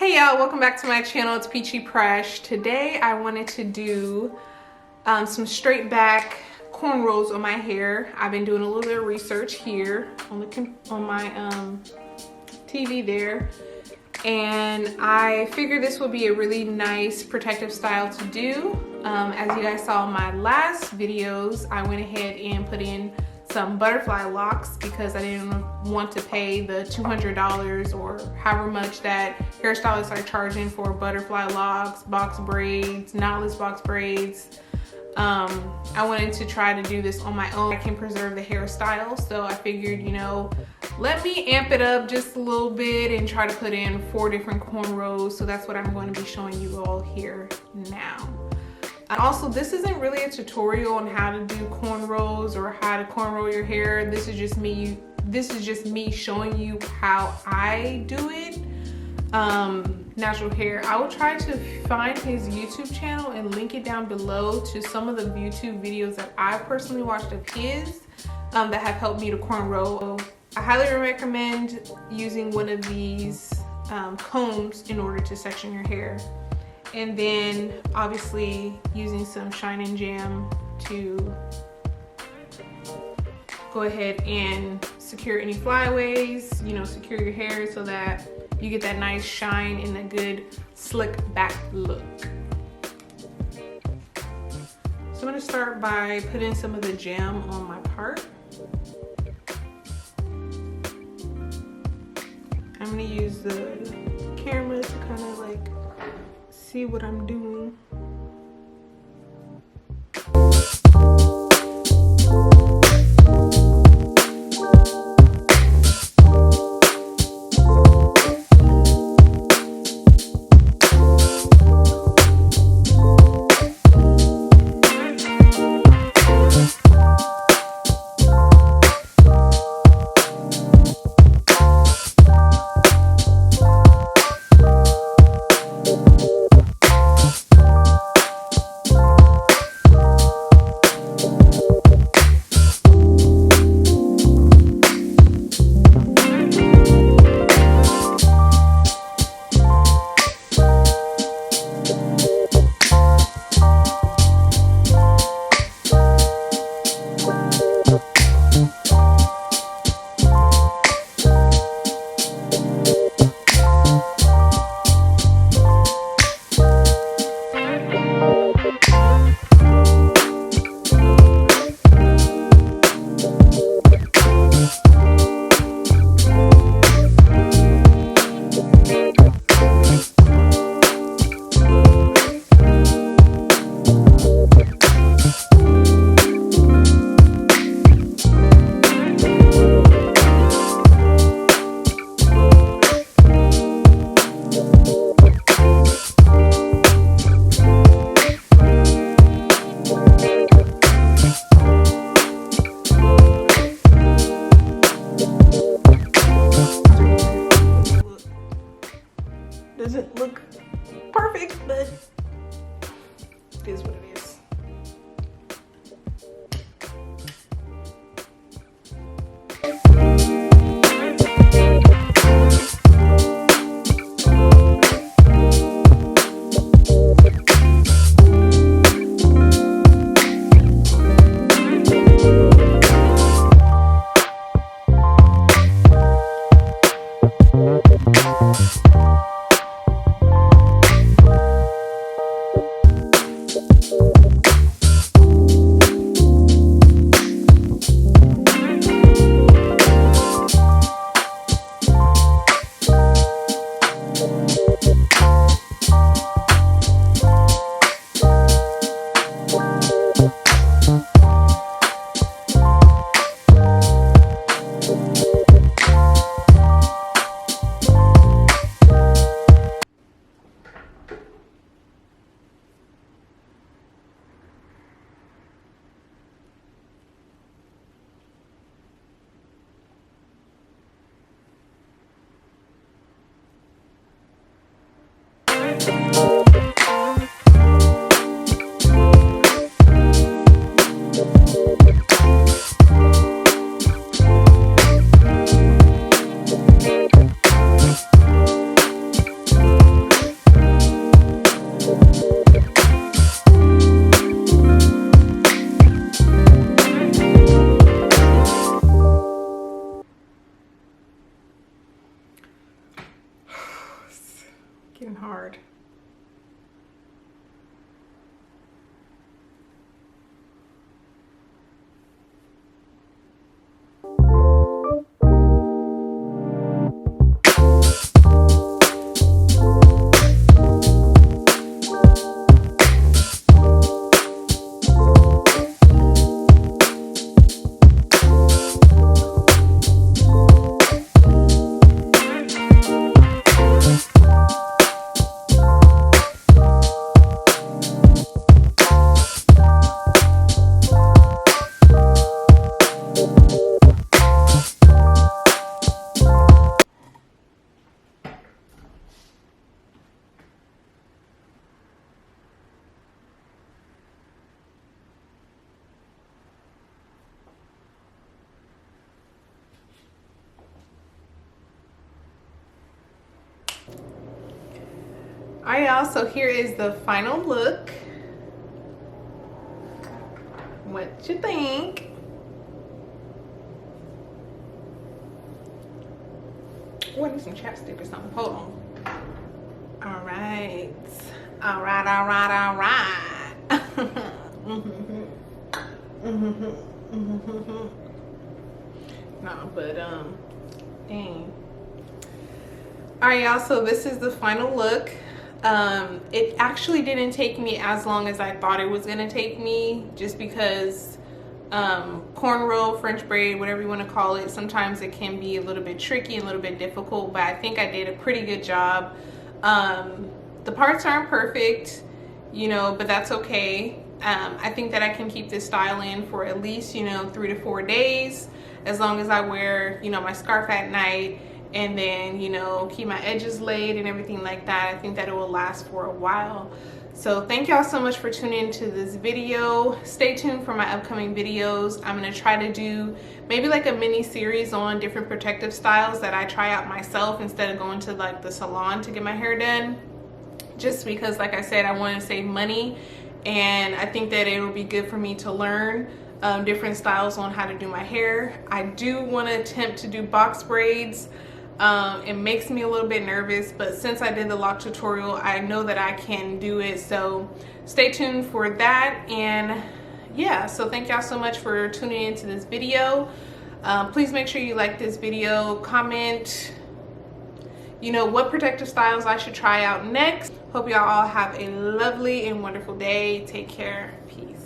Hey y'all, welcome back to my channel. It's Peachy Presh. Today I wanted to do some straight back cornrows on my hair. I've been doing a little bit of research here on my TV there, and I figured this would be a really nice protective style to do. As you guys saw in my last videos, I went ahead and put in some butterfly locks because I didn't want to pay the $200 or however much that hairstylists are charging for butterfly locks, box braids, knotless box braids. I wanted to try to do this on my own. I can preserve the hairstyle, so I figured, you know, let me amp it up just a little bit and try to put in 4 different cornrows. So that's what I'm going to be showing you all here now. And also, this isn't really a tutorial on how to do cornrows or how to cornrow your hair. This is just me showing you how I do it. Natural hair. I will try to find his YouTube channel and link it down below to some of the YouTube videos that I personally watched of his that have helped me to cornrow. I highly recommend using one of these combs in order to section your hair. And then obviously using some Shine and Jam to go ahead and secure any flyaways, you know, secure your hair so that you get that nice shine and a good slick back look. So I'm gonna start by putting some of the jam on my part. I'm gonna use the camera to kind of like see what I'm doing. Doesn't look perfect, but it is what it is. right, y'all, so here is the final look. What you think? Oh, I need some chapstick or something. Hold on. All right. All right, all right, all right. No, but dang. All right, y'all, so this is the final look. It actually didn't take me as long as I thought it was gonna take me, just because cornrow, French braid, whatever you want to call it, sometimes it can be a little bit tricky and a little bit difficult, but I think I did a pretty good job. The parts aren't perfect, you know, but that's okay. I think that I can keep this style in for at least, you know, 3 to 4 days, as long as I wear, you know, my scarf at night, and then, you know, keep my edges laid and everything like that. I think that it will last for a while. So thank y'all so much for tuning into this video. Stay tuned for my upcoming videos. I'm gonna try to do maybe like a mini series on different protective styles that I try out myself instead of going to like the salon to get my hair done. Just because, like I said, I want to save money, and I think that it will be good for me to learn different styles on how to do my hair. I do want to attempt to do box braids. It makes me a little bit nervous, but since I did the lock tutorial, I know that I can do it. So stay tuned for that. And yeah, so thank y'all so much for tuning into this video. Please make sure you like this video, comment, you know, what protective styles I should try out next. Hope y'all all have a lovely and wonderful day. Take care. Peace.